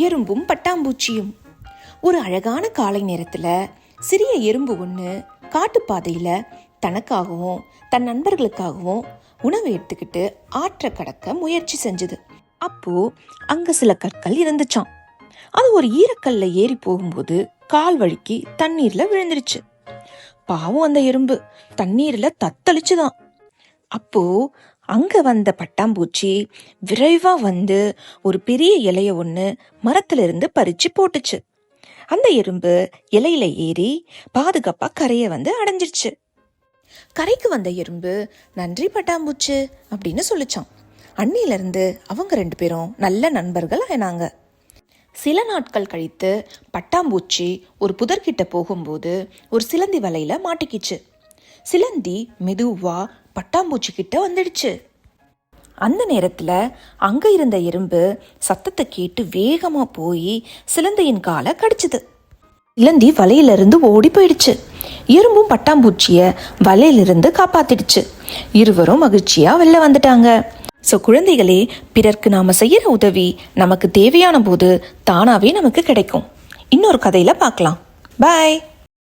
எறும்பும் பட்டாம்பூச்சியும். ஒரு அழகான காலை நேரத்துல சிறிய எறும்பு ஒன்று காட்டுப்பாதையில தனக்காகவும் தன் நண்பர்களுக்காகவும் உணவு எடுத்துக்கிட்டு ஆற்றை கடக்க முயற்சி செஞ்சது. அப்போ அங்க சில கற்கள் இருந்துச்சான். அது ஒரு ஈரக்கல்ல ஏறி போகும்போது கால் வழுக்கி தண்ணீர்ல விழுந்துருச்சு. பாவம் அந்த எறும்பு தண்ணீர்ல தத்தளிச்சுதான். அப்போ அங்க வந்த பட்டாம்பூச்சி விரைவா வந்து ஒரு பெரிய இலைய ஒண்ணு மரத்துல இருந்து பறிச்சு போட்டுச்சு. அந்த எறும்பு இலையில ஏறி பாதுகாப்பா கரைய வந்து அடைஞ்சிருச்சு. கரைக்கு வந்த எறும்பு நன்றி பட்டாம்பூச்சு அப்படின்னு சொல்லிச்சான். அன்னில இருந்து அவங்க 2 பேரும் நல்ல நண்பர்கள் ஆனாங்க. சில நாட்கள் கழித்து பட்டாம்பூச்சி ஒரு புதர்கிட்ட போகும்போது ஒரு சிலந்தி வலையில மாட்டிக்கிச்சு. சிலந்தி மெதுவா பட்டாம்பூச்சி கிட்ட வந்துடுச்சு. அந்த நேரத்துல அங்க இருந்த எறும்பு சத்தத்தை கேட்டு வேகமா போய் சிலந்தியின் காலை கடிச்சுது. சிலந்தி வலையிலிருந்து ஓடி போயிடுச்சு. எறும்பும் பட்டாம்பூச்சிய வலையிலிருந்து காப்பாத்திடுச்சு. இருவரும் மகிழ்ச்சியா வெளில வந்துட்டாங்க. குழந்தைகளே, பிறர்க்கு நாம செய்யற உதவி நமக்கு தேவையான போது தானாவே நமக்கு கிடைக்கும். இன்னொரு கதையில பார்க்கலாம். பாய்.